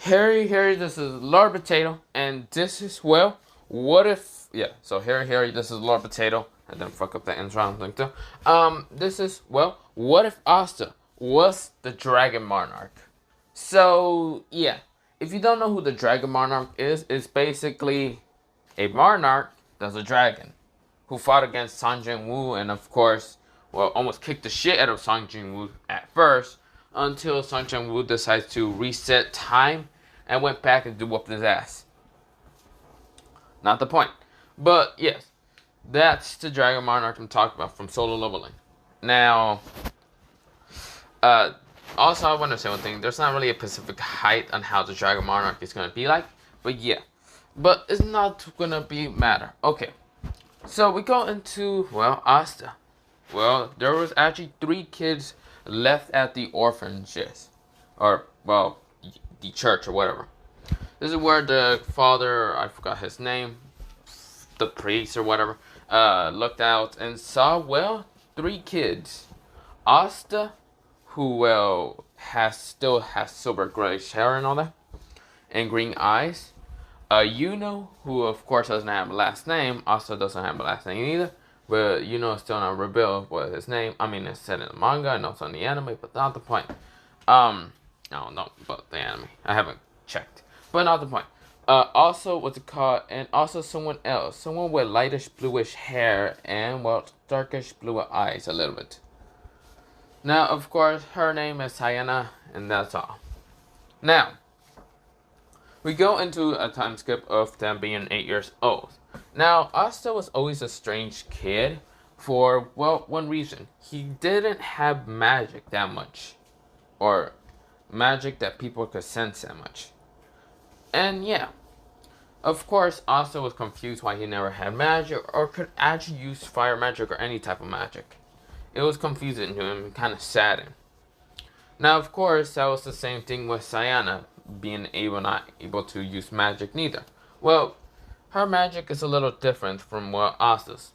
Harry, this is Lord Potato, and this is, well, what if, yeah, so Harry, this is Lord Potato, I didn't fuck up the intro, I don't think so. This is, well, what if Asta was the Dragon Monarch? So, yeah, if you don't know who the Dragon Monarch is, it's basically a monarch that's a dragon, who fought against Sang Jin-woo, and of course, well, almost kicked the shit out of Sang Jin-woo at first, until Sang Jin-woo decides to reset time and went back and whooped his ass. Not the point. But yes, that's the Dragon Monarch I'm talking about from Solo Leveling. Now, also I want to say one thing. There's not really a specific height on how the Dragon Monarch is going to be like. But yeah. But it's not going to be matter. Okay. So we go into, well, Asta. Well, there was actually 3 kids left at the orphanages. Or, well, the church or whatever. This is where the father, I forgot his name, the priest or whatever, looked out and saw, well, 3 kids. Asta, who, well, still has silver grayish hair and all that, and green eyes. Yuno, who of course doesn't have a last name. Asta doesn't have a last name either. But Yuno is still not revealed what his name. I mean, it's said in the manga and also in the anime, but not the point. I don't know about the anime. I haven't checked. But not the point. Also, what's it called? And also someone else. Someone with lightish bluish hair and, well, darkish blue eyes a little bit. Now, of course, her name is Sayana, and that's all. Now, we go into a time skip of them being 8 years old. Now, Asta was always a strange kid for, well, one reason. He didn't have magic that much. Or magic that people could sense that much. And yeah, of course, Asta was confused why he never had magic or could actually use fire magic or any type of magic. It was confusing to him and kind of saddened. Now, of course, that was the same thing with Sayana being not able to use magic neither. Well, her magic is a little different from what Asta's.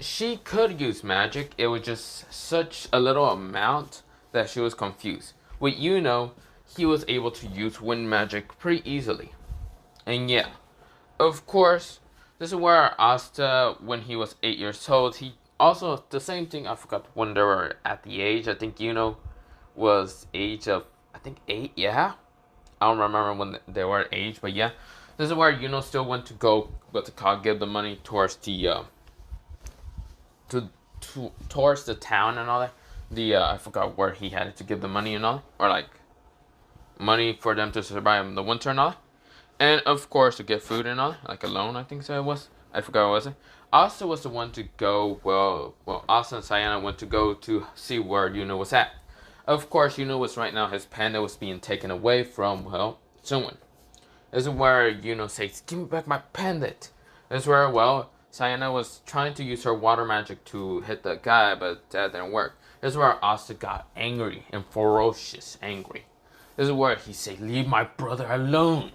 She could use magic, it was just such a little amount that she was confused. With Yuno, he was able to use wind magic pretty easily. And yeah, of course, this is where Asta, when he was 8 years old, he also, the same thing, I forgot when they were at the age, I think Yuno was age of, I think 8, yeah? I don't remember when they were at age, but yeah. This is where Yuno still went to go, give the money towards the, towards the town and all that. I forgot where he had to give the money and all, or like, money for them to survive in the winter and all. And of course to get food and all, like a loan, I think so it was. I forgot what was it. Asta was the one to go, well, Asta and Sayana went to go to see where Yuno was at. Of course, Yuno was right now, his panda was being taken away from, well, someone. This is where Yuno says, "Give me back my pendant." This is where, well, Sayana was trying to use her water magic to hit the guy, but that didn't work. This is where Asta got angry and ferocious angry. This is where he said, "Leave my brother alone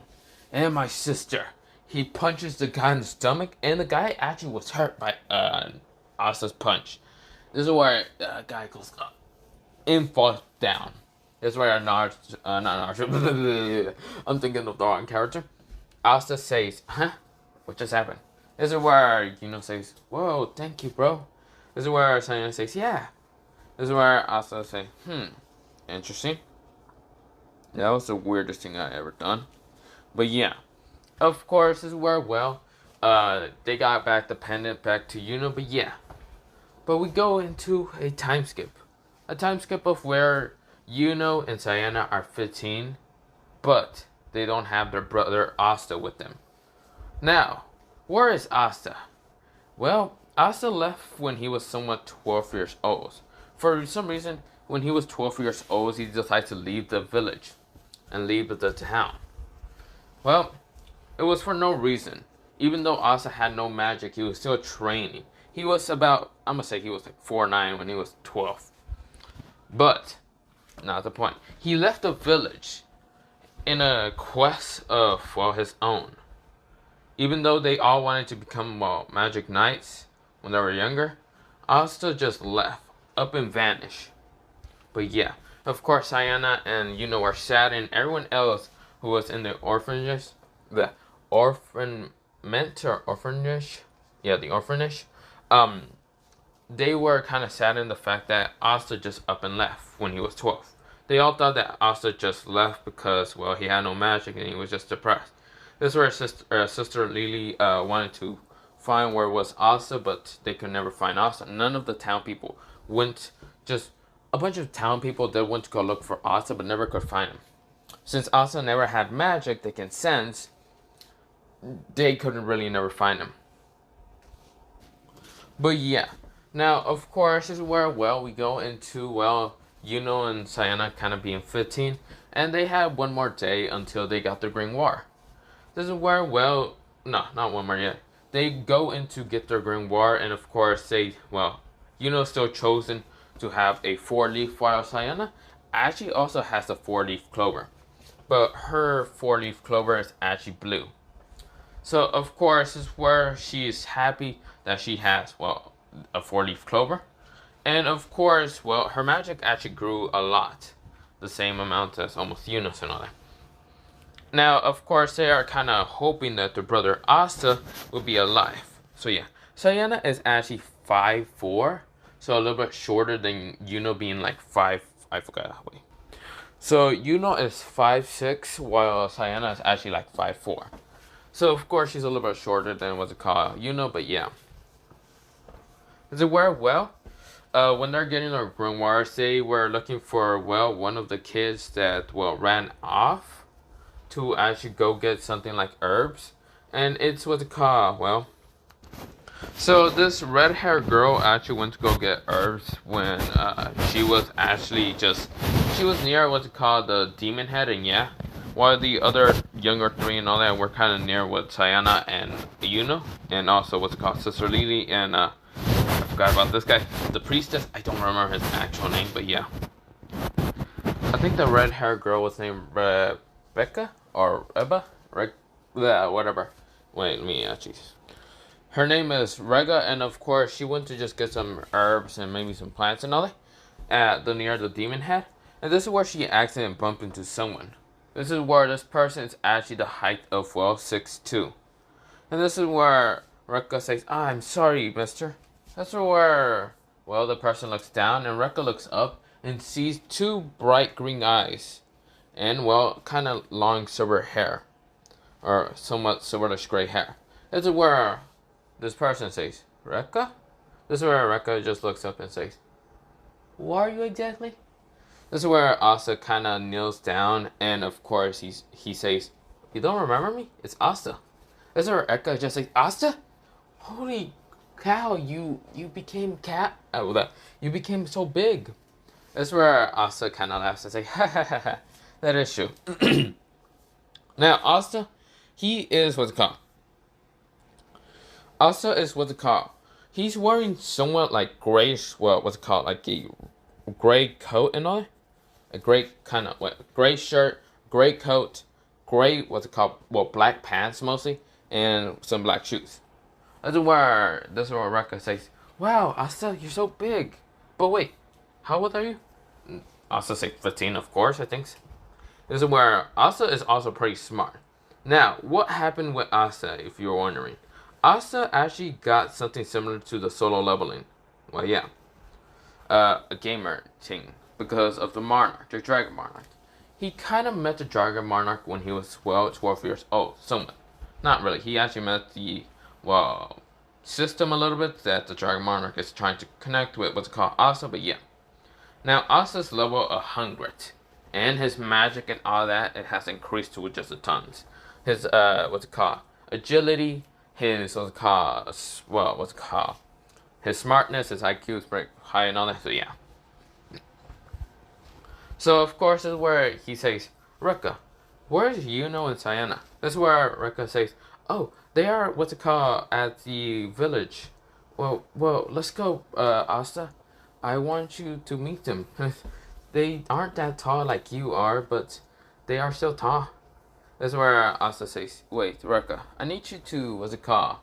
and my sister." He punches the guy in the stomach, and the guy actually was hurt by Asta's punch. This is where the guy goes up and falls down. This is where I'm thinking of the wrong character. Asta says, "Huh? What just happened?" This is where Yuno says, "Whoa, thank you, bro." This is where Sayana says, "Yeah." This is where Asta says, interesting. That was the weirdest thing I ever done. But yeah. Of course, this is where, well, they got back the pendant back to Yuno, but yeah. But we go into a time skip. A time skip of where Yuno and Sayana are 15, but they don't have their brother Asta with them. Now, where is Asta? Well, Asta left when he was somewhat 12 years old. For some reason, when he was 12 years old, he decided to leave the village and leave the town. Well, it was for no reason. Even though Asta had no magic, he was still training. He was about, I'm gonna say he was like 4'9" when he was 12. But, not the point. He left the village in a quest of, well, his own. Even though they all wanted to become, well, magic knights when they were younger, Asta just left, up and vanished. But yeah, of course Sayana and Yuno are sad, and everyone else who was in the orphanage, the orphanment or orphanage, yeah, the orphanage, they were kind of sad in the fact that Asta just up and left when he was 12. They all thought that Asta just left because, well, he had no magic and he was just depressed. This is where sister Lily wanted to find where was Asta, but they could never find Asta. None of the town people went, just a bunch of town people that went to go look for Asta, but never could find him. Since Asta never had magic they can sense, they couldn't really never find him. But yeah, now of course this is where, well, we go into, well, Yuno and Sayana kind of being 15, and they had one more day until they got their Grimoire. This is where, well, no, not one more yet. They go in to get their Grimoire, and of course they, well, Yuno's still chosen to have a 4-leaf, while Sayana actually also has a 4-leaf clover. But her 4-leaf clover is actually blue. So of course this is where she is happy that she has, well, a 4-leaf clover. And of course, well, her magic actually grew a lot. The same amount as almost Yuno's and all that. Now, of course, they are kind of hoping that their brother Asta will be alive. So yeah, Sayana is actually 5'4", so a little bit shorter than Yuno being like 5, I forgot, wait. So Yuno is 5'6", while Sayana is actually like 5'4". So of course she's a little bit shorter than what's it called, Yuno, but yeah. Is it where, well, when they're getting their grimoires, they were looking for, well, one of the kids that, well, ran off to actually go get something like herbs. And it's what's it called, well, so this red-haired girl actually went to go get herbs when she was actually just, she was near what's it called, the demon head, and yeah, while the other younger 3 and all that were kind of near with Sayana and Yuno, and also what's it called, Sister Lily, and I forgot about this guy, the priestess. I don't remember his actual name, but yeah. I think the red-haired girl was named Rebecca or Reba, yeah, whatever. Wait, let me jeez. Her name is Rega, and of course she went to just get some herbs and maybe some plants and all that at the near the demon head. And this is where she accidentally bumped into someone. This is where this person is actually the height of, well, 6'2". And this is where Reka says, I'm sorry, mister. That's where, well, the person looks down, and Reka looks up and sees 2 bright green eyes. And, well, kind of long silver hair. Or somewhat silverish gray hair. This is where this person says, Reka? This is where Reka just looks up and says, who are you exactly? This is where Asta kind of kneels down, and of course he says, you don't remember me? It's Asta. This is where Reka just says, Asta? Holy cow, you became you became so big. This is where Asta kind of laughs and says, ha ha ha ha, that is true. Now, Asta, he is what's it called. Asta is what's it called. He's wearing somewhat like grayish, well, what's it called, like a gray coat and all that. A gray kind of, gray shirt, gray coat, gray, what's it called, well, black pants mostly, and some black shoes. This is where Reka says, wow, Asta, you're so big. But wait, how old are you? Asta says 15, of course, I think. This is where Asta is also pretty smart. Now, what happened with Asta, if you're wondering? Asta actually got something similar to the solo leveling. Well, yeah. A gamer thing. Because of the Monarch, the Dragon Monarch. He kind of met the Dragon Monarch when he was, well, 12 years old. Somewhat. Not really. He actually met the, well, system a little bit that the Dragon Monarch is trying to connect with what's called Asta, but yeah. Now, Asta's level 100. And his magic and all that, it has increased to just a tons. His, what's it called? Agility, his, what's it called? Well, what's it called? His smartness, his IQ is pretty high and all that, so yeah. So, of course, this is where he says, Reka, where's Yuno and Sayana? This is where Reka says, oh, they are, what's it called, at the village. Well, let's go, Asta. I want you to meet them. They aren't that tall like you are, but they are still tall. This is where Asta says, wait, Reka, I need you to, what's it called?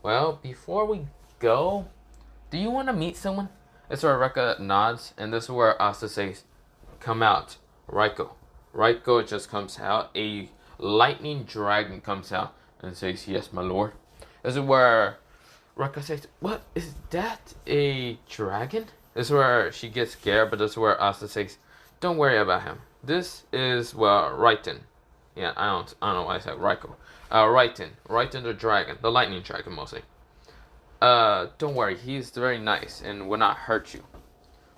Well, before we go, do you want to meet someone? This is where Reka nods, and this is where Asta says, come out, Raiko. Raiko just comes out, a lightning dragon comes out and says, "Yes, my lord." This is where Rekka says, "What is that? A dragon?" This is where she gets scared, but this is where Asta says, "Don't worry about him. This is Raiten." Yeah, I don't know why I said Raiko. Raiten the dragon, the lightning dragon mostly. Don't worry, he's very nice and will not hurt you.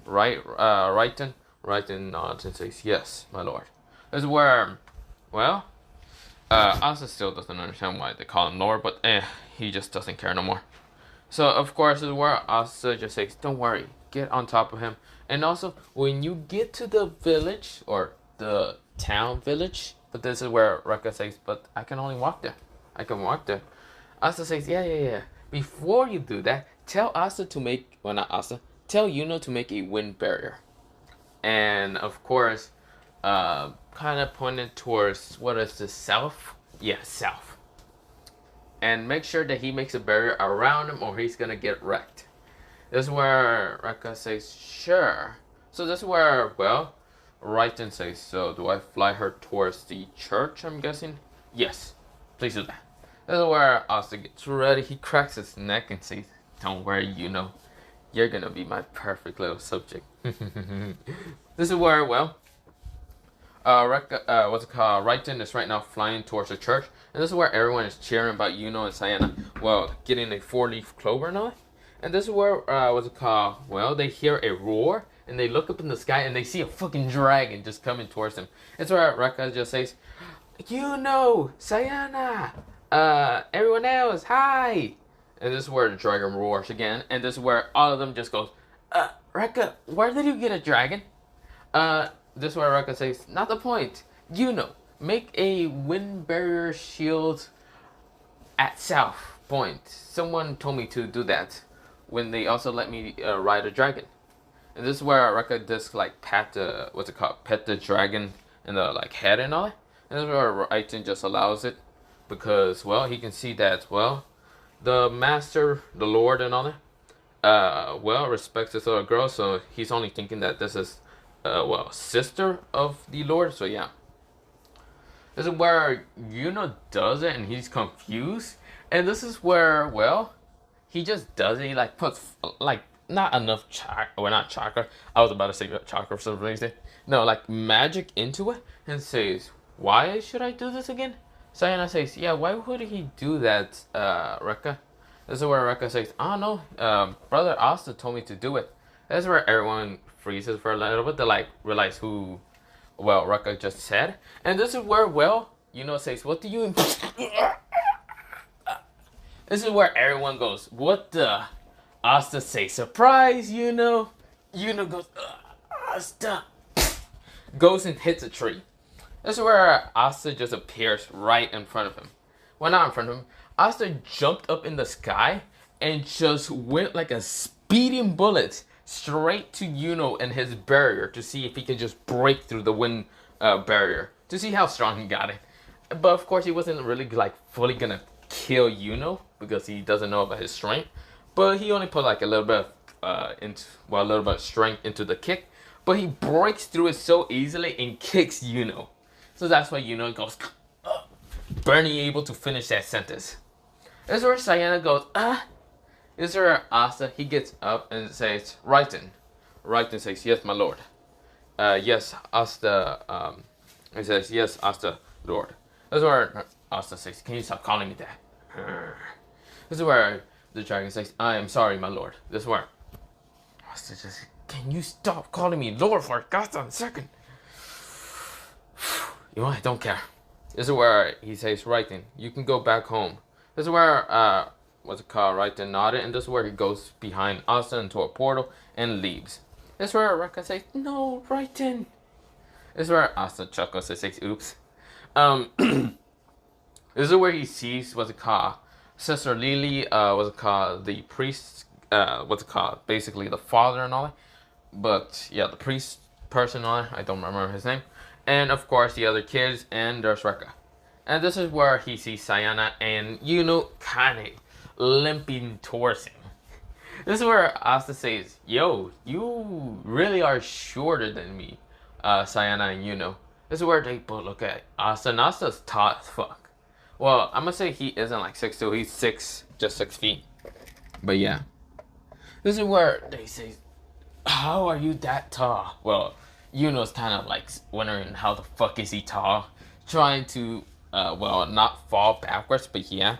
Right, Raiten? Raiten nods and says, "Yes, my lord." This is where, well, Asa still doesn't understand why they call him Lord, but he just doesn't care no more. So, of course, this is where Asa just says, "Don't worry, get on top of him." And also, when you get to the village, or the town village, but this is where Rekka says, "But I can only walk there. I can walk there." Asa says, yeah. Before you do that, tell Asa to make, well, not Asa, tell Yuno to make a wind barrier. And, of course, kind of pointed towards, what is this, south? Yeah, south. And make sure that he makes a barrier around him or he's gonna get wrecked. This is where Rekka says, "Sure." So this is where, well, Raiten says, "So do I fly her towards the church, I'm guessing?" "Yes, please do that." This is where Asta gets ready. He cracks his neck and says, "Don't worry, Yuno. You're gonna be my perfect little subject." This is where, well, Rekka, what's it called? Raiten is right now flying towards the church. And this is where everyone is cheering about Yuno and Sayana, well, getting a 4-leaf clover and all. And this is where, what's it called? Well, they hear a roar, and they look up in the sky, and they see a fucking dragon just coming towards them. It's where Rekka just says, "Yuno, Sayana, everyone else, hi!" And this is where the dragon roars again, and this is where all of them just goes, "Rekka, where did you get a dragon?" This is where Rekka says, "Not the point. Yuno, make a wind barrier shield at South Point. Someone told me to do that when they also let me ride a dragon." And this is where Rekka just like pet the dragon in the like head and all that. And this is where Raiten just allows it because, well, he can see that, well, the master, the lord and all that, well, respects this little girl, so he's only thinking that this is, well, sister of the lord, so yeah. This is where Yuno does it and he's confused. And this is where, well, he just does it. He like puts like not enough chakra. Well, not chakra. I was about to say chakra for some reason. No, like magic into it and says, "Why should I do this again?" Sayana says, "Yeah, why would he do that, Rekka?" This is where Rekka says, "I don't know. Brother Asta told me to do it." That's where everyone freezes for a little bit to like realize who, well, Rekka just said. And this is where, well, Yuno says, "What do you?" This is where everyone goes, "What the?" Asta says, "Surprise, Yuno." Yuno goes, "Asta." Goes and hits a tree. This is where Asta just appears right in front of him. Well, not in front of him. Asta jumped up in the sky and just went like a speeding bullet straight to Yuno and his barrier to see if he can just break through the wind barrier. To see how strong he got it. But of course he wasn't really like fully gonna kill Yuno because he doesn't know about his strength. But he only put like a little bit of a little bit of strength into the kick. But he breaks through it so easily and kicks Yuno. So that's why Yuno goes, barely able to finish that sentence. This is where Sayana goes, This is where Asta, he gets up and says, "Raiten." Raiten says, "Yes, my lord." Yes, Asta, he says, "Yes, Asta, lord." This is where Asta says, "Can you stop calling me that?" This is where the dragon says, "I am sorry, my lord." This is where Asta says, "Can you stop calling me lord for a goddamn second?" You know, I don't care. This is where he says, "Raiten, you can go back home." This is where, what's it called, Raiten nodded, and this is where he goes behind Asta into a portal and leaves. This is where Rekka says, "No, Raiten." This is where Asta chuckles and says, "Oops." This is where he sees, what's it called, Sister Lily, what's it called, the priest, what's it called, basically the father and all that. But, yeah, the priest person on it, I don't remember his name. And, of course, the other kids, and there's Rekka. And this is where he sees Sayana and Yuno kind of limping towards him. This is where Asta says, "Yo, you really are shorter than me, Sayana and Yuno." This is where they both look at Asta, and Asta's tall as fuck. Well, I'm gonna say he isn't like 6'2", he's 6 feet. But yeah. This is where they say, how are you that tall? Well, Yuno's kind of like wondering how the fuck is he tall. Trying to, well, not fall backwards, but yeah.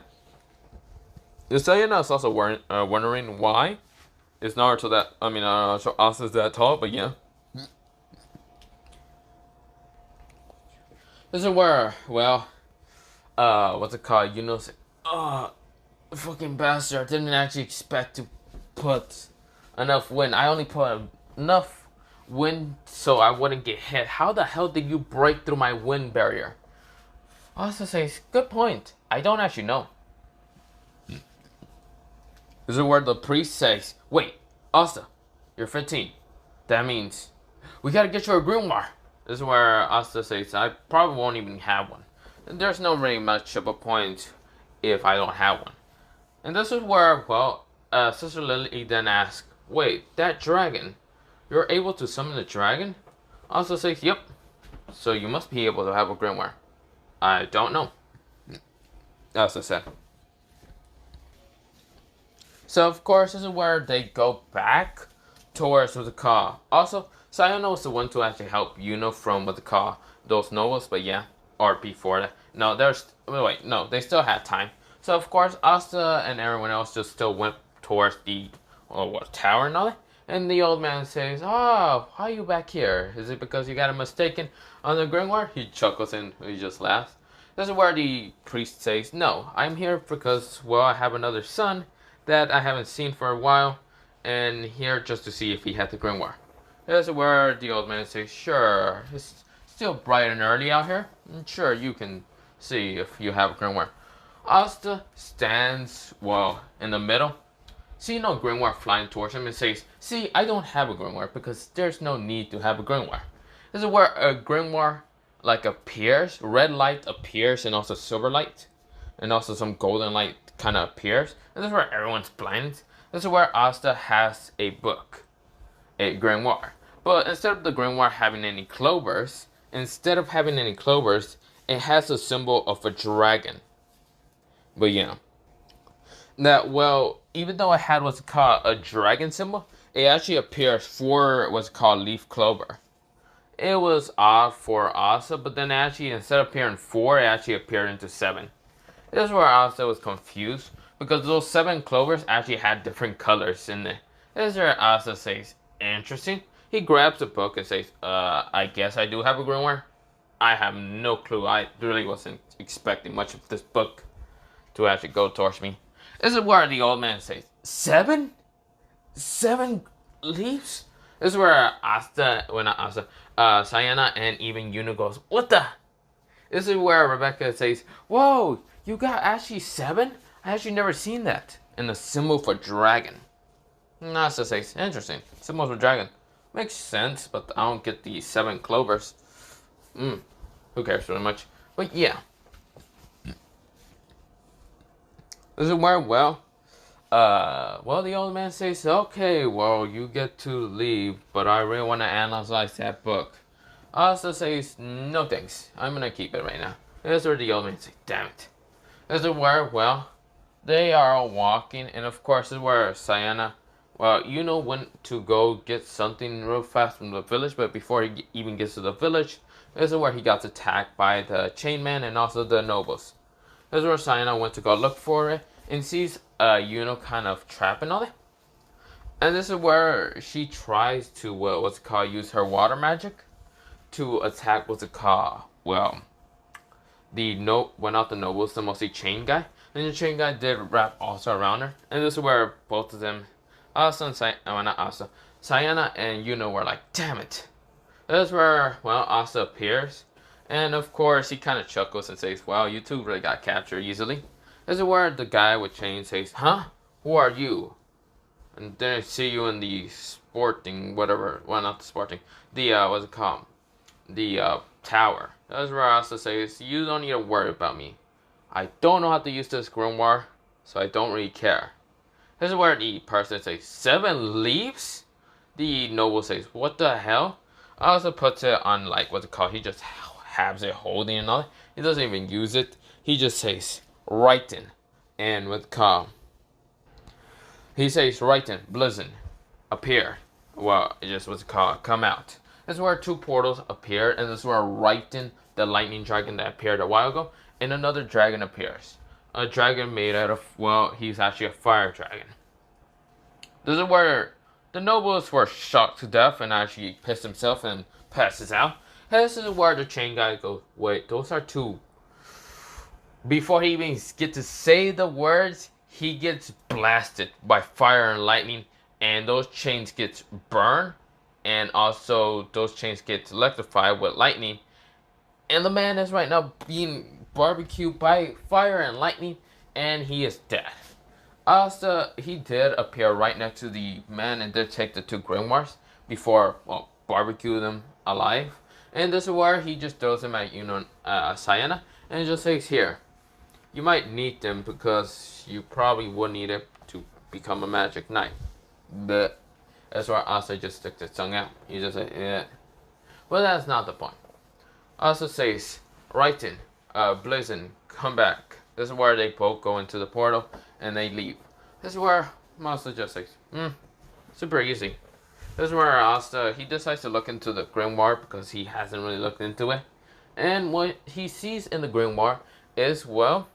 Sayana is also wondering why it's Naruto that, so Asta's that tall, but yeah. This is where, well, what's it called? Yuno's like, oh, fucking bastard, I didn't actually expect to put enough wind. I only put enough wind so I wouldn't get hit. How the hell did you break through my wind barrier? Asta says, good point. I don't actually know. This is where the priest says, wait, Asta, you're 15. That means we gotta get you a grimoire. This is where Asta says, I probably won't even have one. And there's no really much of a point if I don't have one. And this is where, well, Sister Lily then asks, wait, that dragon, you're able to summon the dragon? Asta says, yep. So you must be able to have a grimoire. I don't know. Asta said. So of course, this is where they go back towards what they call. Also, Sayano was the one to actually help Yuno from what they call those novels, but yeah, or before that. No, they still had time. So of course, Asta and everyone else just still went towards the tower and all that. And the old man says, "Oh, why are you back here? Is it because you got a mistaken on the grimoire?" He chuckles and he just laughs. This is where the priest says, "No, I'm here because, well, I have another son that I haven't seen for a while, and here just to see if he had the grimoire." This is where the old man says, "Sure, it's still bright and early out here. Sure, you can see if you have a grimoire." Asta stands, well, in the middle. See no grimoire flying towards him and says, "See, I don't have a grimoire because there's no need to have a grimoire." This is where a grimoire like appears, red light appears and also silver light. And also some golden light kind of appears. And this is where everyone's blind. This is where Asta has a book. A grimoire. But instead of the grimoire having any clovers, it has a symbol of a dragon. But yeah. That, well, even though it had what's called a dragon symbol, it actually appears for what's called leaf clover. It was odd for Asta, but then actually instead of appearing 4, it actually appeared into 7. This is where Asta was confused, because those 7 clovers actually had different colors in it. This is where Asta says, interesting. He grabs the book and says, I guess I do have a grimoire. I have no clue. I really wasn't expecting much of this book to actually go towards me. This is where the old man says, 7? 7 leaves? This is where Sayana and even Yuno goes, what the? This is where Rebecca says, whoa, you got actually 7? I actually never seen that. And the symbol for dragon. Asta says, interesting. Symbol for dragon. Makes sense, but I don't get the 7 clovers. Who cares very much? But yeah. This is where, well, the old man says, okay, well, you get to leave, but I really want to analyze that book. Asta says, no thanks, I'm gonna keep it right now. This is where the old man says, damn it. This is where, well, they are all walking, and of course, this is where Sayana, well, Yuno went to go get something real fast from the village, but before he even gets to the village, this is where he got attacked by the chain man and also the nobles. This is where Sayana went to go look for it, and sees Yuno kind of trapped and all that. And this is where she tries to, use her water magic to attack not the nobles, the mostly chain guy. And the chain guy did wrap also around her. And this is where both of them, Sayana and Yuno were like, damn it. This is where, Asta appears. And of course, he kind of chuckles and says, well, you two really got captured easily. This is where the guy with chains says, huh? Who are you? And then I see you in the sporting, whatever. Well, not the sporting. The, The tower. That's where Asta says, you don't need to worry about me. I don't know how to use this grimoire, so I don't really care. This is where the person says, 7 leaves? The noble says, what the hell? Asta puts it on, he just has it holding and all that. He doesn't even use it. He just says writing, and with calm. He says writing, blizzard, appear. Well, it just what's it called, come out. This is where two portals appear, and this is where writing, the lightning dragon that appeared a while ago, and another dragon appears. A dragon made out of, well, he's actually a fire dragon. This is where the nobles were shocked to death and actually pissed himself and passes out. This is where the chain guy goes, wait, those are two. Before he even gets to say the words, he gets blasted by fire and lightning, and those chains get burned, and also those chains get electrified with lightning. And the man is right now being barbecued by fire and lightning, and he is dead. Asta, he did appear right next to the man and did take the two grimoires before, well, barbecue them alive. And this is where he just throws them at Yuno, Sayana, and just says, here, you might need them because you probably would need it to become a magic knight. But that's where Asta just sticks his tongue out. He just says, yeah. Well, that's not the point. Asta says, writing, blizzard, come back. This is where they both go into the portal and they leave. This is where Asta just says, super easy. This is where Asta, he decides to look into the grimoire because he hasn't really looked into it. And what he sees in the grimoire is, well,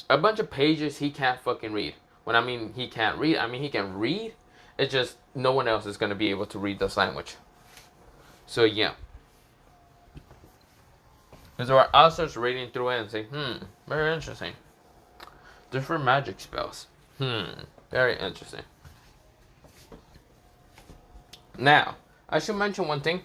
a bunch of pages he can't fucking read. When I mean he can't read, I mean he can read. It's just no one else is going to be able to read this language. So yeah. This is where Asta's reading through it and say, very interesting. Different magic spells. Very interesting. Now, I should mention one thing.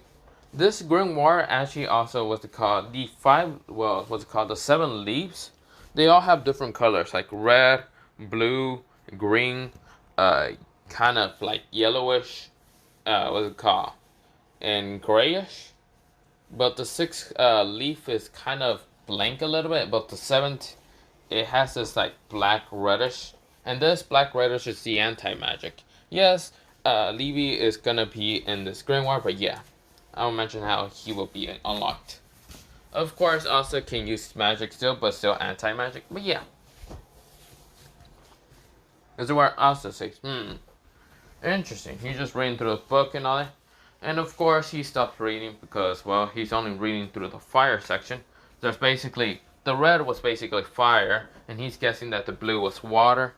This grimoire actually also was called the 7 leaves. They all have different colors, like red, blue, green, kind of like yellowish, and grayish. But the 6th leaf is kind of blank a little bit, but the 7th, it has this like black reddish, and this black reddish is the anti-magic. Yes, Levy is gonna be in this grimoire, but yeah, I'll mention how he will be unlocked. Of course, also can use magic still, but still anti-magic, but yeah. This is where Asta says, interesting. He's just reading through the book and all that. And of course, he stops reading because, well, he's only reading through the fire section. There's basically, the red was basically fire, and he's guessing that the blue was water.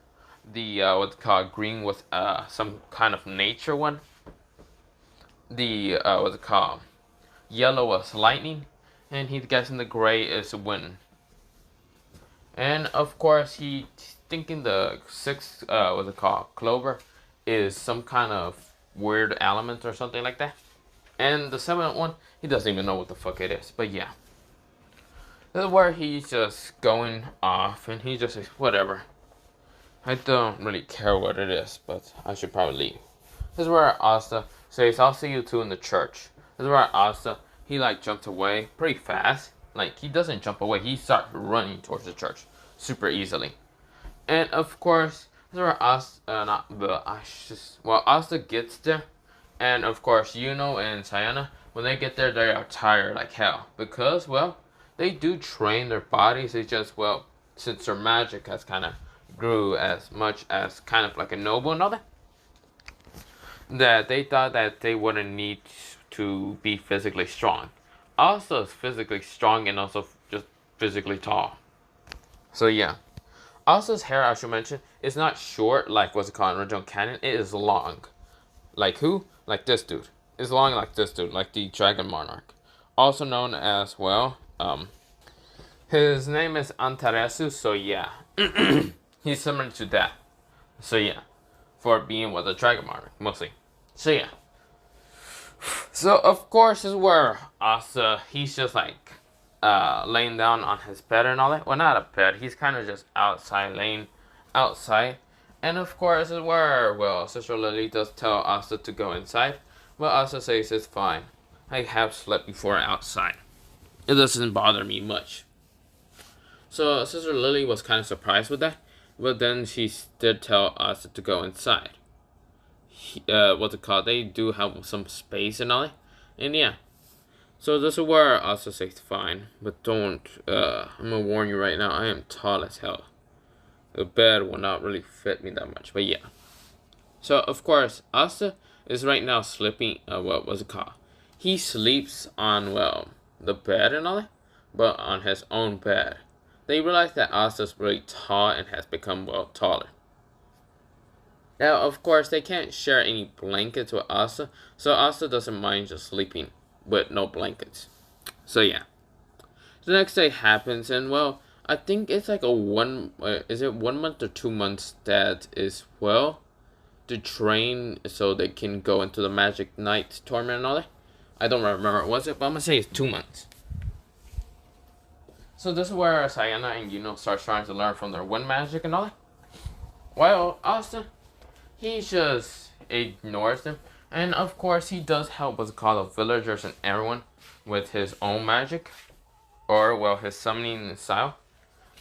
The, what's called green was, some kind of nature one. The, what's it called, yellow was lightning, and he's guessing the gray is wind. And of course, he's thinking the 6th, what's it called, clover, is some kind of weird element or something like that. And the 7th one, he doesn't even know what the fuck it is. But yeah, this is where he's just going off, and he just says, whatever. I don't really care what it is, but I should probably leave. This is where Asta says, I'll see you two in the church. This is where Asta, he like jumps away pretty fast. Like, he doesn't jump away, he starts running towards the church super easily. And of course, this is where Asta, Asta gets there. And of course, Yuno and Sayana, when they get there, they are tired like hell. Because, well, they do train their bodies. It's just, well, since their magic has kind of grew as much as kind of like a noble and all that they thought that they wouldn't need to be physically strong. Asta is physically strong and also just physically tall. So yeah. Asta's hair, I should mention, is not short like what's it called in original canon. It is long. Like who? Like this dude. It's long like this dude, like the Dragon Monarch. Also known as, well, his name is Antaresu, so yeah. He's similar to that. So yeah. For being with the Dragon Monarch, mostly. So yeah. So of course this is where Asta, he's just like laying down on his bed and all that. Well, not a bed. He's kind of just outside, laying outside. And of course this is where, well, Sister Lily does tell Asta to go inside. But Asta says it's fine. I have slept before outside. It doesn't bother me much. So Sister Lily was kind of surprised with that. But then she did tell Asta to go inside. What's it called? They do have some space and all that. And yeah. So this is where Asta says fine, but don't, I'm gonna warn you right now, I am tall as hell. The bed will not really fit me that much, but yeah. So of course, Asta is right now sleeping, what was it called? He sleeps on, well, the bed and all that, but on his own bed. They realize that Asta's really tall and has become, well, taller. Now, of course, they can't share any blankets with Asta, so Asta doesn't mind just sleeping with no blankets. So yeah. The next day happens, and well, I think it's like is it 1 month or 2 months that is, well, to train so they can go into the Magic Knight tournament and all that. I don't remember what was it, but I'm gonna say it's 2 months. So this is where Sayana and Yuno start trying to learn from their wind magic and all that. While Asta, he just ignores them. And of course, he does help what's called the villagers and everyone with his own magic. Or, well, his summoning style.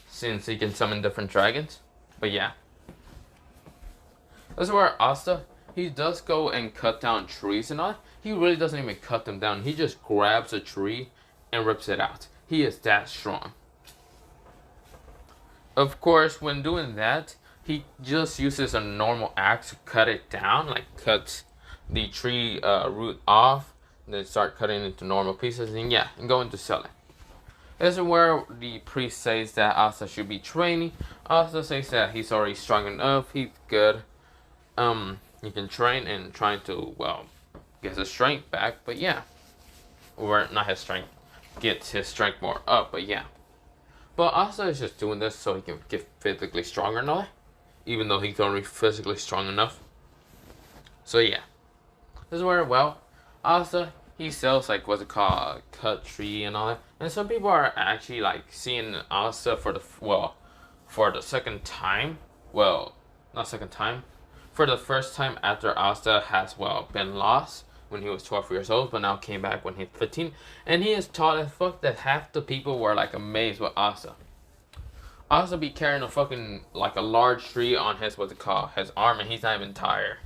Since he can summon different dragons. But yeah. This is where Asta, he does go and cut down trees and all that. He really doesn't even cut them down. He just grabs a tree and rips it out. He is that strong. Of course, when doing that, he just uses a normal axe to cut it down, like cut the tree root off, then start cutting into normal pieces, and yeah, and go into sell it. This is where the priest says that Asta should be training. Asta says that he's already strong enough, he's good. He can train and trying to, well, get his strength back, but yeah. Or not his strength, gets his strength more up, but yeah. But Asta is just doing this so he can get physically stronger and all that. Even though he's already physically strong enough. So yeah. This is where, well, Asta, he sells like, what's it called, cut tree and all that. And some people are actually like seeing Asta for the second time. Well, not second time. For the first time after Asta has, well, been lost when he was 12 years old, but now came back when he's 15. And he is tall as fuck that half the people were like amazed with Asta. Asta be carrying a fucking, like a large tree on his, what's it called, his arm, and he's not even tired.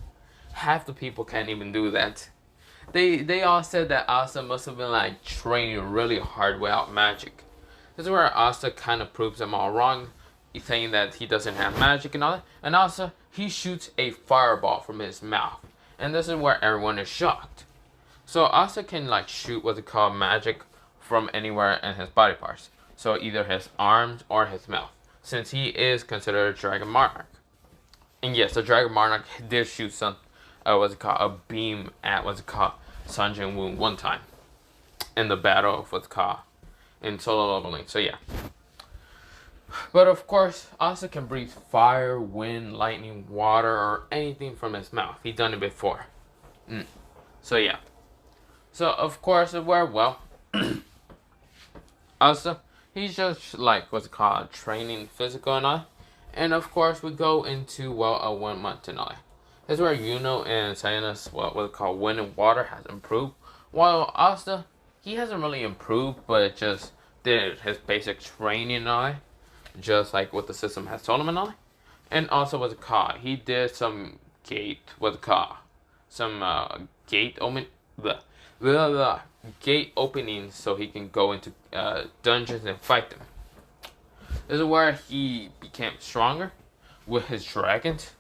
Half the people can't even do that. They all said that Asta must have been like training really hard without magic. This is where Asta kind of proves them all wrong. He's saying that he doesn't have magic and all that. And also, he shoots a fireball from his mouth. And this is where everyone is shocked. So Asta can like shoot what's it called magic from anywhere in his body parts. So either his arms or his mouth. Since he is considered a Dragon Monarch. And yes, the Dragon Monarch did shoot some, what's it called, a beam at, what's it called, Sun Jin-woo one time. In the battle of what's called, in solo leveling. So yeah. But of course, Asta can breathe fire, wind, lightning, water, or anything from his mouth. He's done it before. So yeah. So of course, well, Asta, he's just like, what's it called, training physical and all. And of course, we go into, well, a 1 month and all. This is where Yuno and Sayana's, well, what's it called, wind and water has improved. While Asta, he hasn't really improved, but just did his basic training and all. Just like what the system has told him and all. And also, what's it called, he did some gate openings so he can go into dungeons and fight them. This is where he became stronger with his dragons.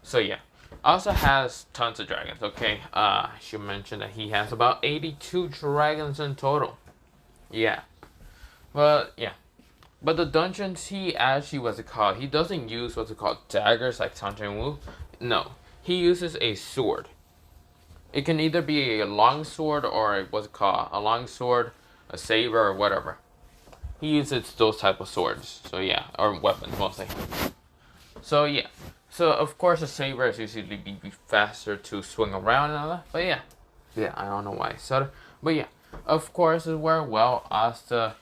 So yeah, also has tons of dragons. Okay, I should mention that he has about 82 dragons in total. Yeah, but yeah. But the dungeons, he actually, what's it called, he doesn't use what's it called, daggers like Sun Jin-woo. No, he uses a sword. It can either be a long sword or what's it called, a long sword, a saber, or whatever. He uses those type of swords. So yeah, or weapons mostly. So yeah. So of course a saber is usually be faster to swing around and all that. But yeah. Yeah, I don't know why I said it. But yeah. Of course is where, well, Asta,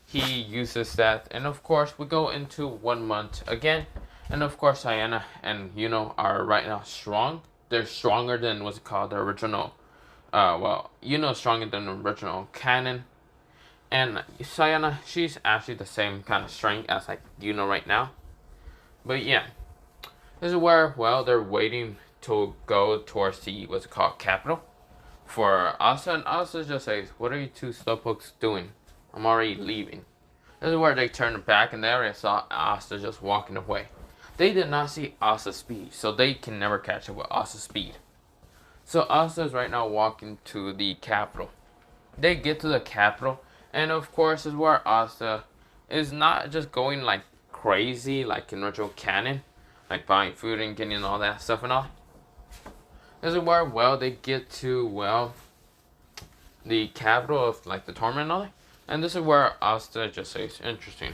he uses that. And of course we go into 1 month again. And of course Sayana and Yuno are right now strong. They're stronger than what's it called, the original. Well, Yuno's stronger than the original canon. And Sayana, she's actually the same kind of strength as like Yuno right now. But yeah. This is where, well, they're waiting to go towards the, what's it called, capital. for Asta, and Asta just says, "What are you two slowpokes doing? I'm already leaving." This is where they turned back and they saw Asta just walking away. They did not see Asta's speed, so they can never catch up with Asta's speed. So Asta is right now walking to the capital. They get to the capital, and of course is where Asta is not just going like crazy like in Retro Canon, like buying food and getting all that stuff and all. This is where, well, they get to, well, the capital of like the tournament and all that. And this is where Asta just says, interesting.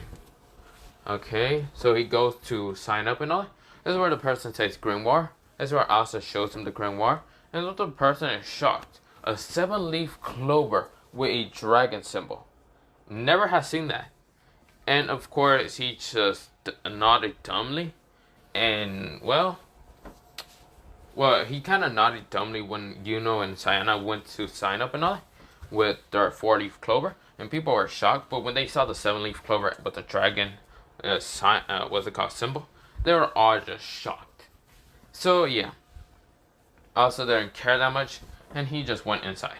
Okay, so he goes to sign up and all that. This is where the person says Grimoire. This is where Asta shows him the Grimoire. And the person is shocked. A 7-leaf clover with a dragon symbol. Never has seen that. And of course, he just nodded dumbly. And, well, he kind of nodded dumbly when Yuno and Sayana went to sign up and all that with their 4-leaf clover. And people were shocked. But when they saw the 7-leaf clover with the dragon what's it called, symbol, they were all just shocked. So, yeah. Also didn't care that much, and he just went inside.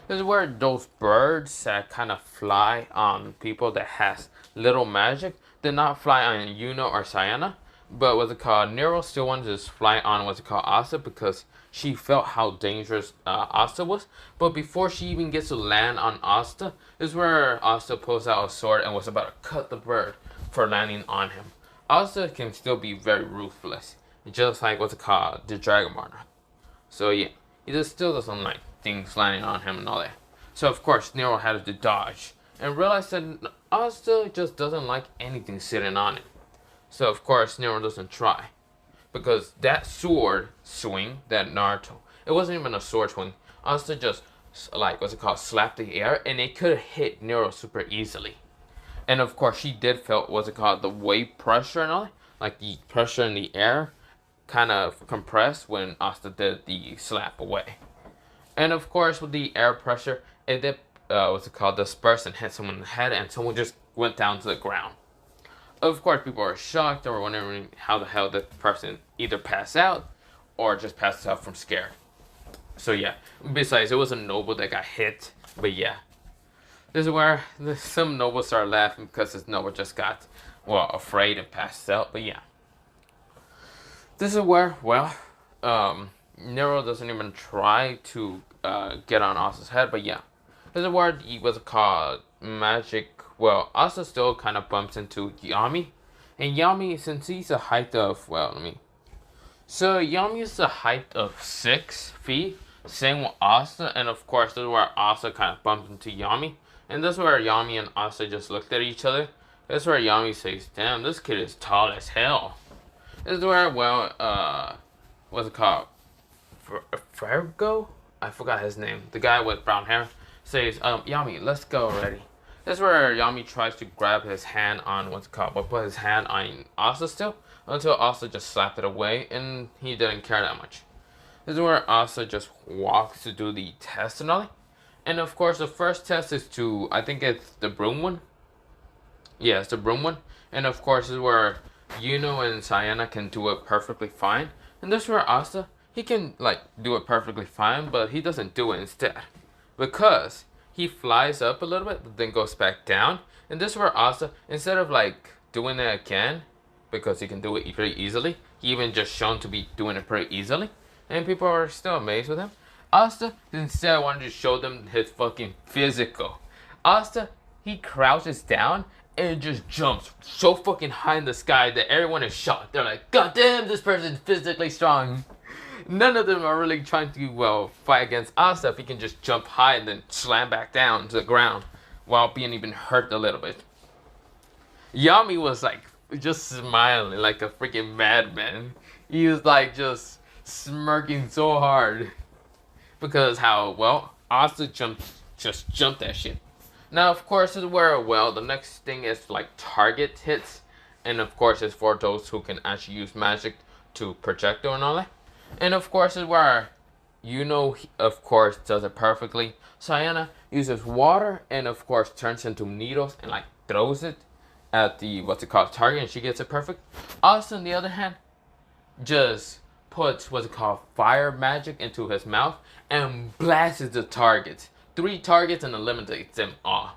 This is where those birds that kind of fly on people that has little magic did not fly on Yuno or Sayana, but what's it called, Nero still wanted to just fly on what's it called, Asta, because she felt how dangerous Asta was. But before she even gets to land on Asta, this is where Asta pulls out a sword and was about to cut the bird for landing on him. Asta can still be very ruthless, just like what's it called, the Dragon Monarch. So yeah, he just still doesn't like things landing on him and all that. So of course Nero had to dodge and realized that Asta just doesn't like anything sitting on it. So of course Nero doesn't try, because that sword swing, that Naruto, it wasn't even a sword swing. Asta just like what's it called, slapped the air, and it could have hit Nero super easily. And of course she did felt what's it called, the wave pressure and all that, like the pressure in the air kind of compressed when Asta did the slap away. And of course with the air pressure, it did what's it called, disperse and hit someone in the head, and someone just went down to the ground. Of course people were shocked. They were wondering how the hell the person either passed out or just passed out from scared. So yeah, besides it was a noble that got hit, but yeah. This is where some nobles started laughing because this noble just got, well, afraid and passed out, but yeah. This is where, well, Nero doesn't even try to get on Asta's head, but yeah. This is where he was called magic. Well, Asta still kind of bumps into Yami. And Yami, since he's a height of, well, so Yami is the height of 6 feet. Same with Asta. And of course, this is where Asta kind of bumped into Yami. And this is where Yami and Asta just looked at each other. This is where Yami says, damn, this kid is tall as hell. This is where, well, what's it called? Virgo? I forgot his name. The guy with brown hair says, Yami, let's go already. This is where Yami tries to grab his hand on what's it called, but put his hand on Asta still, until Asta just slapped it away, and he didn't care that much. This is where Asta just walks to do the test and all that. And of course, the first test is to, I think it's the broom one. Yeah, it's the broom one. And of course, this is where Yuno and Sayana can do it perfectly fine. And this is where Asta, he can like do it perfectly fine, but he doesn't do it instead. Because he flies up a little bit, but then goes back down. And this is where Asta, instead of like doing it again, because he can do it pretty easily, he even just shown to be doing it pretty easily. And people are still amazed with him. Asta instead wanted to show them his fucking physical. Asta, he crouches down and just jumps so fucking high in the sky that everyone is shocked. They're like, God damn, this person's physically strong. None of them are really trying to, well, fight against Asta if he can just jump high and then slam back down to the ground while being even hurt a little bit. Yami was like just smiling like a freaking madman. He was like just smirking so hard because how, well, Asta just jumped that shit. Now, of course, is where, well, the next thing is like target hits. And of course, it's for those who can actually use magic to projectile and all that. And of course, is where Yuno, of course, does it perfectly. Sayana uses water and of course turns into needles and like throws it at the, what's it called, target, and she gets it perfect. Asta, on the other hand, just puts what's it called fire magic into his mouth and blasts the targets. 3 targets and eliminates them all.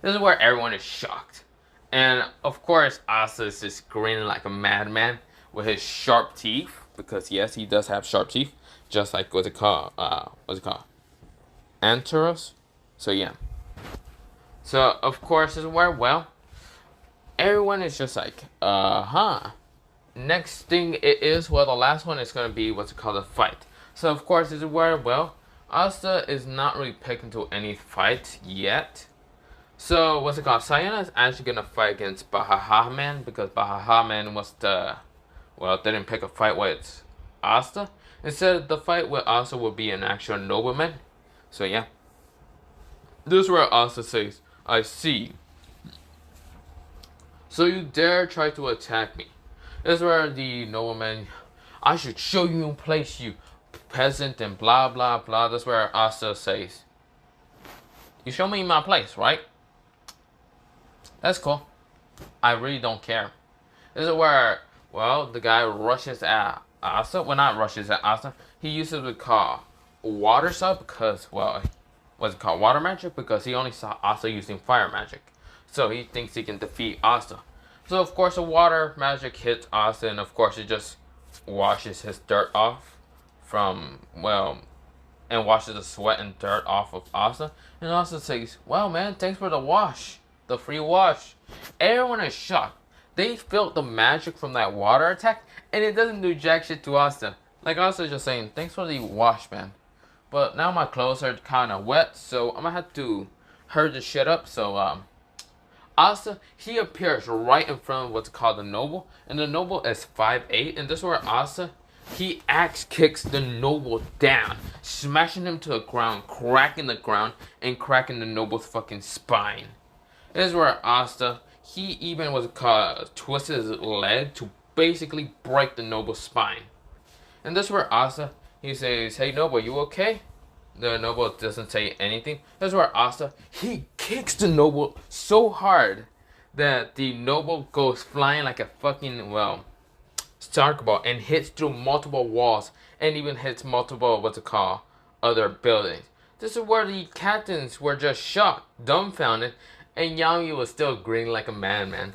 This is where everyone is shocked. And of course, Asta is just grinning like a madman with his sharp teeth. Because yes, he does have sharp teeth. Just like what's it called? Anteros. So yeah. So of course, this is where, well, everyone is just like, Next thing it is, well, the last one is going to be what's it called, a fight. So of course, this is where, well, Asta is not really picking to any fight yet. So what's it called? Sayana is actually going to fight against Bahahaman because Bahahaman was didn't pick a fight with Asta. Instead, the fight with Asta will be an actual nobleman. So yeah. This is where Asta says, I see. So you dare try to attack me. This is where the nobleman, I should show you a place, you peasant, and blah blah blah. That's where Asta says, you show me my place, right? That's cool. I really don't care. This is where, well, the guy rushes at Asta. Well, not rushes at Asta. He uses what we call water sub because, well, what's it called? Water magic because he only saw Asta using fire magic. So he thinks he can defeat Asta. So of course the water magic hits Asta and of course it just washes his dirt off from, well, and washes the sweat and dirt off of Asta. And Asta says, well man, thanks for the wash. The free wash. Everyone is shocked. They felt the magic from that water attack and it doesn't do jack shit to Asta. Like Asta just saying, thanks for the wash, man. But now my clothes are kind of wet, so I'm gonna have to hurry this shit up. So Asta, he appears right in front of what's called the noble, and the noble is 5'8", and this is where Asta, he axe kicks the noble down, smashing him to the ground, cracking the ground, and cracking the noble's fucking spine. This is where Asta, he even was called twisted his leg to basically break the noble's spine. And this is where Asta, he says, hey noble, you okay? The noble doesn't say anything. That's where Asta, he kicks the noble so hard that the noble goes flying like a fucking, well, soccer ball and hits through multiple walls and even hits multiple, what's it called, other buildings. This is where the captains were just shocked, dumbfounded, and Yami was still grinning like a madman.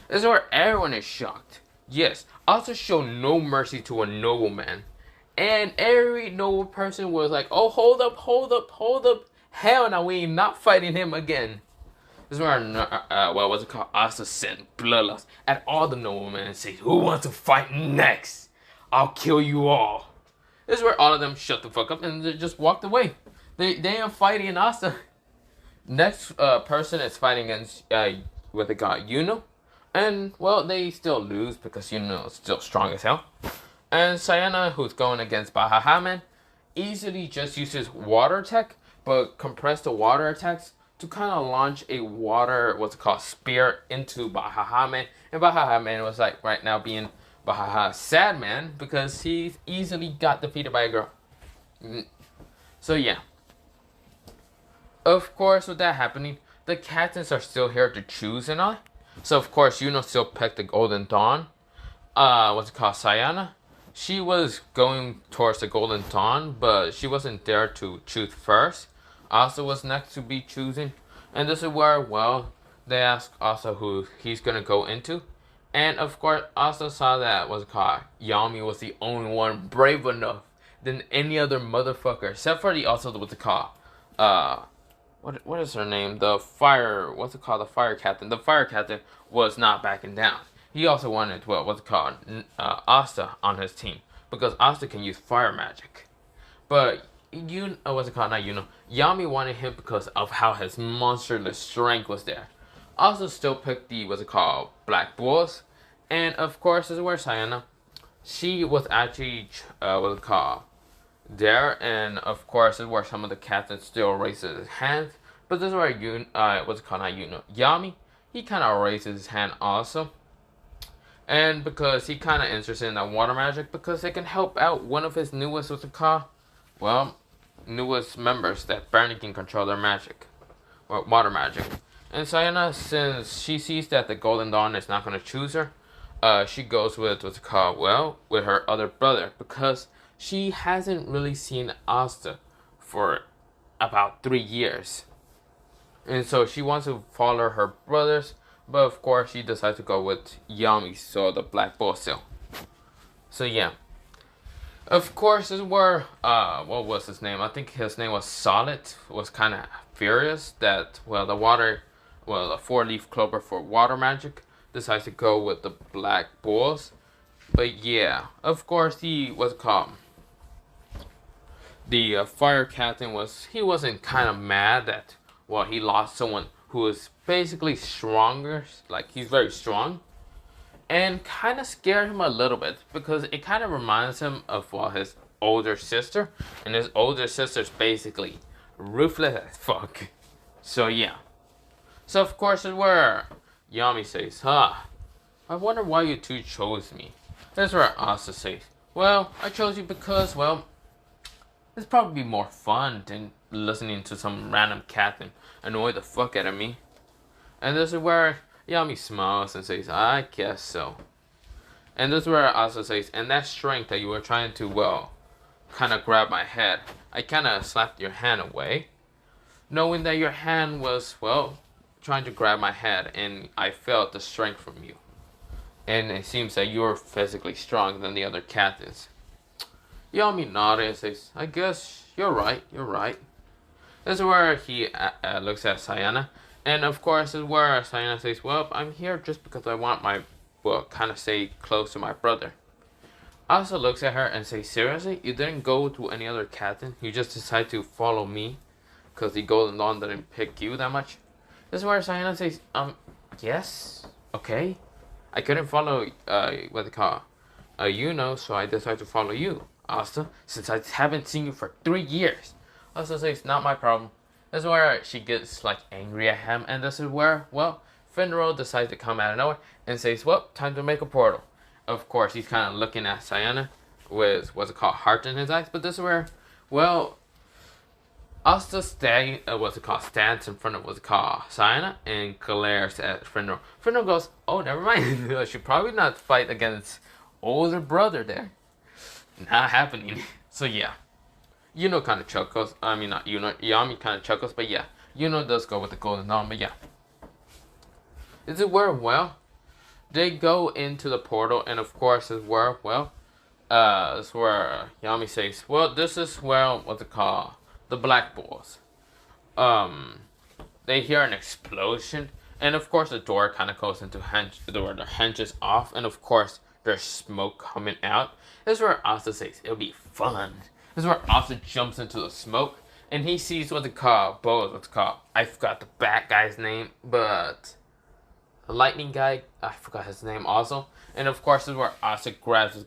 This is where everyone is shocked. Yes, Asta showed no mercy to a nobleman. And every noble person was like, oh, hold up, hold up, hold up. Hell no, we ain't not fighting him again. This is where, well, what's it called? Asta sent bloodlust at all the noblemen and said, who wants to fight next? I'll kill you all. This is where all of them shut the fuck up and they just walked away. They ain't fighting Asta. Next person is fighting against, what they call Yuno. And, well, they still lose because Yuno is still strong as hell. And Sayana, who's going against Bahahaman, easily just uses water attack, but compress the water attacks to kind of launch a water, what's it called, spear into Bahahaman. And Bahahaman was like right now being Bahaha's sad man because he easily got defeated by a girl. So yeah. Of course, with that happening, the captains are still here to choose and all. So of course, Yuno still picked the Golden Dawn. What's it called, Sayana? She was going towards the Golden Dawn, but she wasn't there to choose first. Asta was next to be choosing. And this is where, well, they asked Asta who he's going to go into. And of course, Asta saw that, what's it called, Yami was the only one brave enough than any other motherfucker. Except for the, also, what's it called, what is her name? The fire, what's it called, the fire captain. The fire captain was not backing down. He also wanted, well, what's it called, Asta on his team. Because Asta can use fire magic. But, what's it called, not Yuno. Yami wanted him because of how his monstrous strength was there. Asta still picked the, what's it called, Black Bulls. And, of course, this is where Sayana, she was actually, what's it called, there. And, of course, this is where some of the captains still raises his hands. But this is where, what's it called, not Yuno, Yami, he kind of raises his hand also. And because he kind of interested in that water magic because it can help out one of his newest, what's it called? Well, newest members that barely can control their magic. Well, water magic. And Sayana, since she sees that the Golden Dawn is not going to choose her, she goes with what's it called, well, with her other brother, because she hasn't really seen Asta for about 3 years. And so she wants to follow her brothers, but of course she decides to go with Yami, so the Black Bull seal. So yeah. Of course, this is where, what was his name? I think his name was Solid, was kind of furious that, well, the 4-leaf clover for water magic decides to go with the Black Bulls. But yeah, of course, he was called. The fire captain wasn't kind of mad that, well, he lost someone who was basically stronger, like he's very strong. And kind of scared him a little bit because it kind of reminds him of, well, his older sister. And his older sister's basically ruthless as fuck. So yeah. So of course is where Yami says, I wonder why you two chose me. That's where Asta says, well, I chose you because, well, it's probably more fun than listening to some random cat and annoy the fuck out of me. And this is where Yami smiles and says, I guess so. And this is where Asta says, and that strength that you were trying to, well, kind of grab my head, I kind of slapped your hand away, knowing that your hand was, well, trying to grab my head, and I felt the strength from you. And it seems that you're physically stronger than the other captains. Yami nodded and says, I guess you're right. This is where he looks at Sayana. And of course, is where Sayana says, well, I'm here just because I want my, well, kind of stay close to my brother. Asa looks at her and says, seriously? You didn't go to any other captain? You just decided to follow me? Because the Golden Dawn didn't pick you that much? This is where Sayana says, yes, okay. I couldn't follow, what they call, Yuno, so I decided to follow you, Asta, since I haven't seen you for 3 years. Asta says, not my problem. This is where she gets, like, angry at him, and this is where, well, Finro decides to come out of nowhere and says, well, time to make a portal. Of course, he's kind of looking at Sayana with, what's it called, heart in his eyes, but this is where, well, Asta stands in front of what's it called, Sayana, and glares at Finro. Finro goes, oh, never mind, I should probably not fight against older brother there. Not happening. So, yeah. Yuno kind of chuckles. I mean, not Yuno. Yami kind of chuckles, but yeah. Yuno does go with the Golden Dawn, but yeah. Is it where, well, they go into the portal, and of course, is where, well, is where Yami says, well, this is where, what's it called, the Black Bulls. They hear an explosion, and of course, the door kind of goes into the hinges off, and of course, there's smoke coming out. This is where Asta says, it'll be fun. This is where Asta jumps into the smoke, and he sees what's it called, I forgot the bad guy's name, but the lightning guy, I forgot his name also. And of course, this is where Asta grabs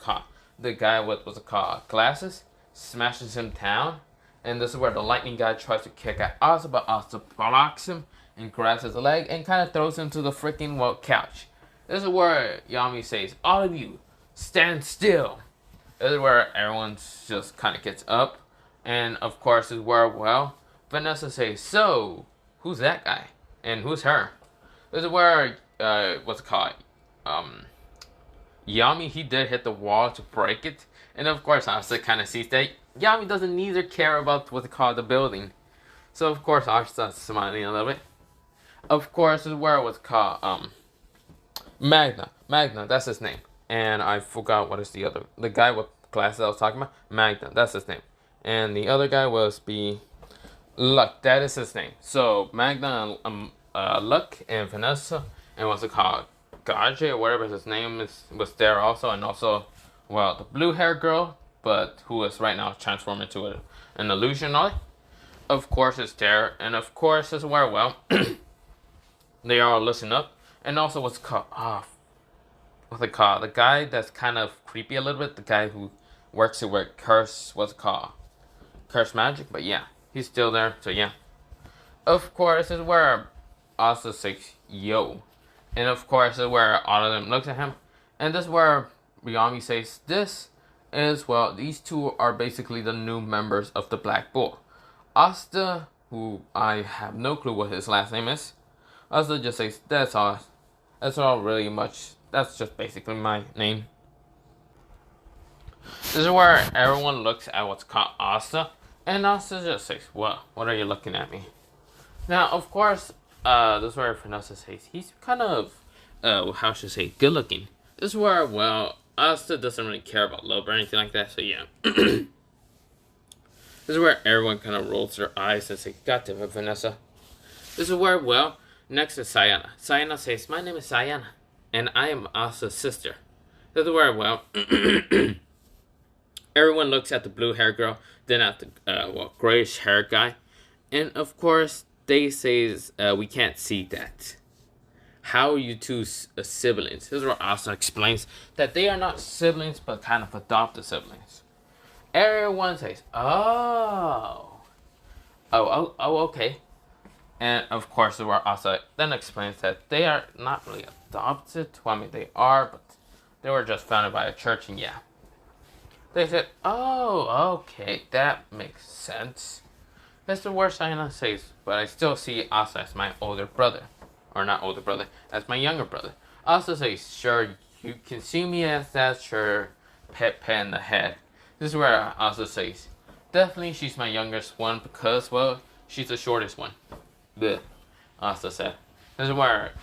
the guy with what's it called, glasses, smashes him down, and this is where the lightning guy tries to kick at Asta, but Asta blocks him and grabs his leg and kind of throws him to the freaking, well, couch. This is where Yami says, all of you, stand still. This is where everyone just kind of gets up. And of course is where, well, Vanessa says, so, who's that guy? And who's her? This is where, what's it called? Yami, he did hit the wall to break it. And of course, Asta kind of sees that Yami doesn't neither care about what's it called, the building. So of course, Asta's smiling a little bit. Of course, is where it was called, Magna, that's his name. And I forgot what is the guy with glasses I was talking about. Magna, that's his name. And the other guy was Luck, that is his name. So Magna, Luck, and Vanessa, and what's it called, Gaje, or whatever his name was there also. And also, well, the blue hair girl, but who is right now transformed into an illusion. Of course, is there. And of course, is where, well, they all listen up. And also, what's it called, the guy that's kind of creepy a little bit, the guy who works with Curse Magic, but yeah, he's still there, so yeah. Of course, this is where Asta says, yo. And of course, this is where all of them looks at him. And this is where Yami says, this is, well, these two are basically the new members of the Black Bull. Asta, who I have no clue what his last name is, Asta just says, that's all really much That's just basically my name. This is where everyone looks at what's called Asta, and Asta just says, "Well, what are you looking at me?" Now, of course, this is where Vanessa says he's kind of, how should I say, good looking. This is where, well, Asta doesn't really care about love or anything like that, so yeah. This is where everyone kind of rolls their eyes and says, "God damn it, Vanessa." This is where, well, next is Sayana. Sayana says, "My name is Sayana, and I am Asta's sister." This is where, well, everyone looks at the blue hair girl, then at the, grayish hair guy, and of course, they say, "We can't see that. How are you two siblings?" This is where Asta explains that they are not siblings, but kind of adopted siblings. Everyone says, "Oh, okay." And of course, where Asta then explains that they are not really adopted. Well, I mean, they are, but they were just founded by a church, and yeah. They said, "Oh, okay, that makes sense." That's the worst Sayana says, but I still see Asta as my older brother. Or not older brother, as my younger brother. Asta says, "Sure, you can see me as that, sure, pet in the head." This is where Asta says, "Definitely she's my youngest one because, well, she's the shortest one." Blech, Asta said. This is where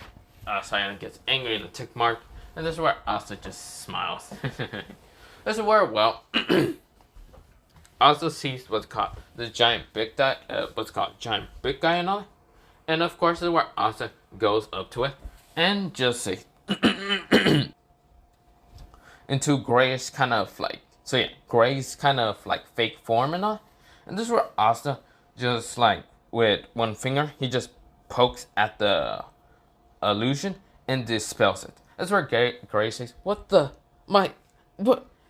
Sayana gets angry in the tick mark, and this is where Asta just smiles. This is where, well, Asta sees what's called the giant big guy, giant big guy and all. And of course, this is where Asta goes up to it and just says, into grayish kind of like, so yeah, grayish kind of like fake form and all. And this is where Asta just like with one finger, he just pokes at the illusion and dispels it. That's where Gray says, "What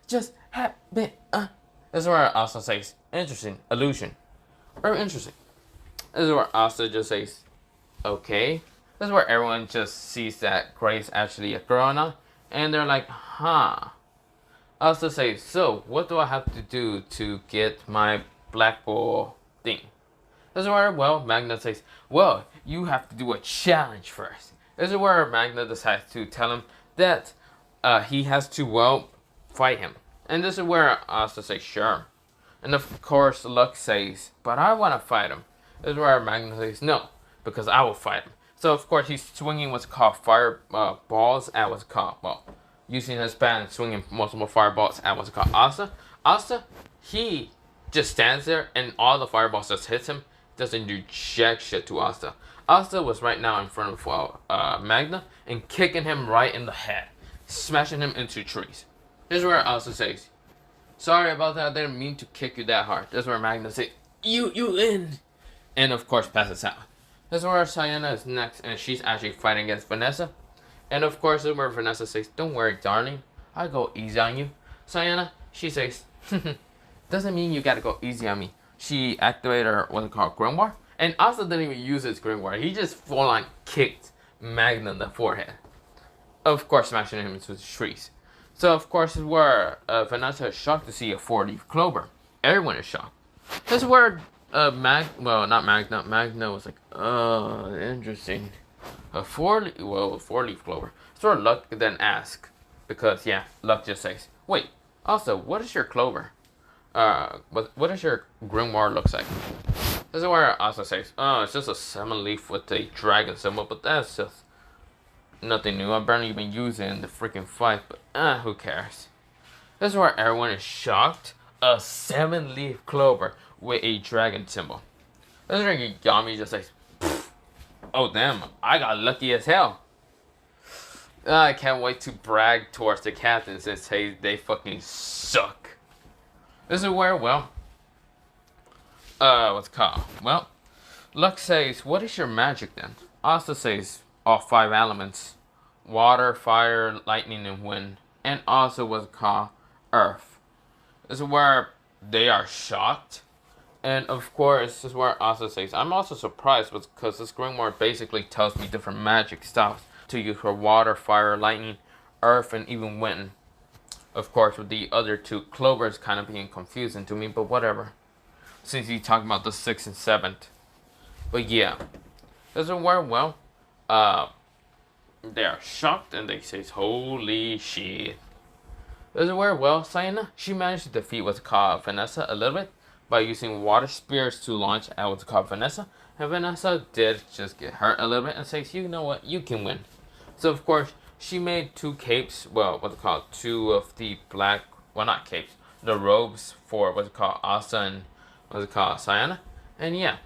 just happened?" This is where Asta says, "Interesting, illusion. Very interesting." This is where Asta just says, "Okay." This is where everyone just sees that Gray's actually a girl now, and they're like, "Huh." Asta says, "So, what do I have to do to get my black ball thing?" This is where, well, Magna says, "Well, you have to do a challenge first." This is where Magna decides to tell him that he has to, well, fight him. And this is where Asta says, "Sure." And of course, Luck says, "But I want to fight him." This is where Magna says, "No, because I will fight him." So of course, he's swinging what's called fire balls at what's called, well, using his bat and swinging multiple fireballs at what's called Asta. Asta, he just stands there and all the fireballs just hits him. Doesn't do jack shit to Asta. Asta was right now in front of Magna and kicking him right in the head, smashing him into trees. This is where Asta says, "Sorry about that, I didn't mean to kick you that hard." This is where Magna says, You in." And of course passes out. This is where Sayana is next, and she's actually fighting against Vanessa. And of course this is where Vanessa says, "Don't worry, darling, I'll go easy on you." Sayana, she says, "Doesn't mean you gotta go easy on me." She activated her, what's it called, Grimoire. And Asta didn't even use his Grimoire. He just full on kicked Magna in the forehead. Of course, smashing him into the trees. So, of course, is where Vanessa is shocked to see a 4-leaf clover. Everyone is shocked. This is where Magna was like, "Oh, interesting. A 4-leaf clover." So Luck then asks, because, yeah, Luck just says, "Wait, also, what is your clover? What does your Grimoire looks like?" This is where Asta says, "Oh, it's just a 7-leaf with a dragon symbol, but that's just nothing new. I've barely even used it in the freaking fight, but who cares?" This is where everyone is shocked. A 7-leaf clover with a dragon symbol. This is where Yami just says, "Oh damn, I got lucky as hell." I can't wait to brag towards the captains and say they fucking suck. This is where, well, what's it called? Well, Luck says, "What is your magic then?" Asta says, "All 5 elements. Water, fire, lightning, and wind. And also what's called earth." This is where they are shocked. And of course, this is where Asta says, "I'm also surprised because this Grimoire basically tells me different magic styles to use for water, fire, lightning, earth, and even wind." Of course, with the other 2 clovers kind of being confusing to me, but whatever. Since you talk about the 6th and 7th. But yeah. This is where, well, They are shocked and they say, "Holy shit!" This is where, well, Sayana, she managed to defeat what's called Vanessa a little bit by using water spears to launch at what's called Vanessa. And Vanessa did just get hurt a little bit and says, "You know what? You can win." So of course she made two capes. Well, what's it called? Two of the black. Well, not capes. The robes for what's it called? Asta and what's it called? Sayana. And yeah,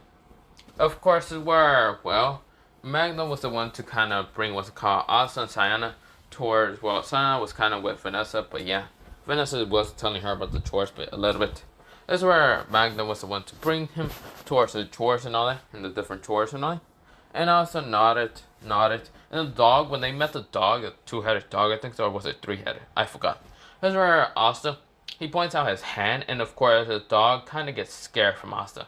of course, is where, well, Magna was the one to kind of bring what's called Asta and Sayana towards, well, Sayana was kind of with Vanessa, but yeah, Vanessa was telling her about the chores, but a little bit. This is where Magna was the one to bring him towards the chores and all that, and the different chores and all that. And Asta nodded. And the dog, when they met the dog, the two-headed dog, I think, or was it three-headed? I forgot. This is where Asta, he points out his hand, and of course, the dog kind of gets scared from Asta.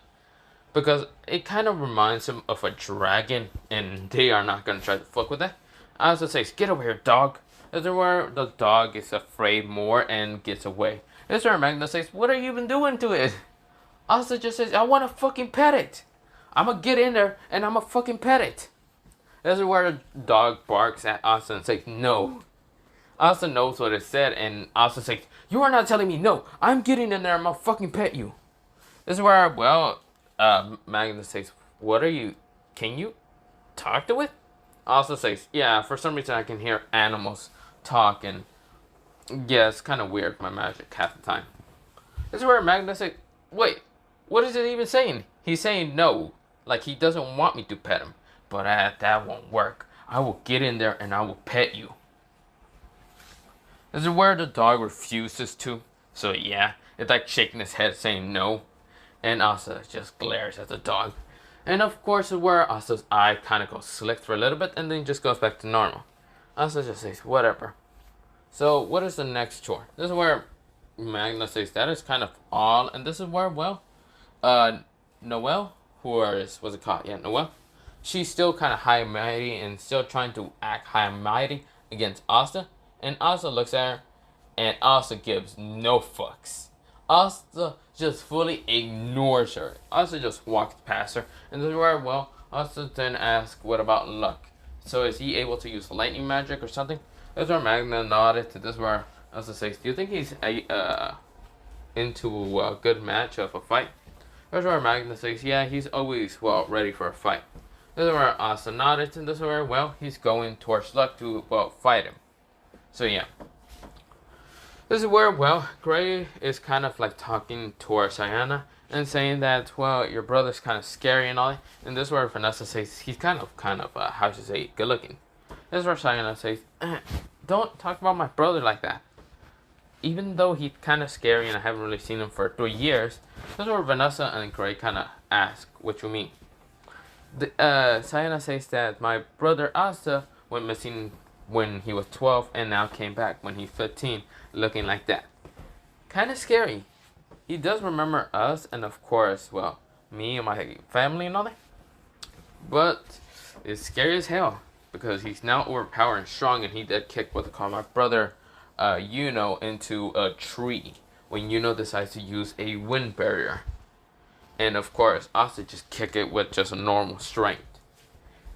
Because it kind of reminds him of a dragon, and they are not going to try to fuck with that. Asta says, "Get over here, dog." This is where the dog is afraid more and gets away. This is where Magna says, "What are you even doing to it?" Asta just says, "I want to fucking pet it. I'm going to get in there and I'm going to fucking pet it." This is where the dog barks at Asta and says, "No." Asta knows what it said, and Asta says, "You are not telling me no. I'm getting in there and I'm going to fucking pet you." This is where, well, Magnus says, "What are you? Can you talk to it?" Asta says, "Yeah, for some reason I can hear animals talk, and yeah, it's kind of weird, my magic half the time." This is where Magnus says, "Wait, what is it even saying?" He's saying no, like he doesn't want me to pet him, but that won't work. I will get in there and I will pet you. This is where the dog refuses to, so yeah, it's like shaking his head saying no. And Asta just glares at the dog. And of course, where Asta's eye kind of goes slick for a little bit and then just goes back to normal. Asta just says, "Whatever." So, what is the next chore? This is where Magna says that is kind of all. And this is where, well, Noelle, what's it called? Yeah, Noelle. She's still kind of high and mighty and still trying to act high and mighty against Asta. And Asta looks at her and Asta gives no fucks. Asta just fully ignores her. Asta just walks past her. And this is where, well, Asta then asks, "What about luck? So is he able to use lightning magic or something?" This is where Magna nodded. This is where Asta says, "Do you think he's into a good match of a fight?" This is where Magna says, "Yeah, he's always, well, ready for a fight." This is where Asta nodded. And this is where, well, he's going towards luck to, well, fight him. So yeah. This is where, well, Gray is kind of like talking towards Sayana and saying that, well, your brother's kind of scary and all that. And this is where Vanessa says he's kind of, how to say, good looking. This is where Sayana says, "Don't talk about my brother like that. Even though he's kind of scary and I haven't really seen him for 3 years." This is where Vanessa and Gray kind of ask, "What you mean?" Sayana says that my brother Asta went missing when he was 12 and now came back when he's 15 looking like that. Kind of scary. He does remember us and of course, well, me and my family and all that. But it's scary as hell because he's now overpowered and strong, and he did kick what they call my brother Yuno into a tree when Yuno decides to use a wind barrier. And of course, Asta just kick it with just a normal strength.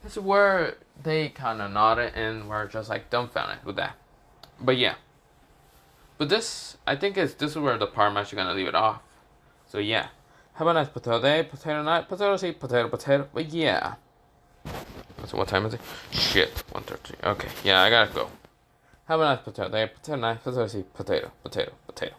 This is where they kind of nodded and were just like dumbfounded with that. But yeah. But this, I think this is where the part I'm actually going to leave it off. So yeah. Have a nice potato day, potato night, potato seed, potato, potato. But yeah. So what time is it? Shit, 1:30. Okay, yeah, I gotta go. Have a nice potato day, potato night, potato seed, potato, potato, potato.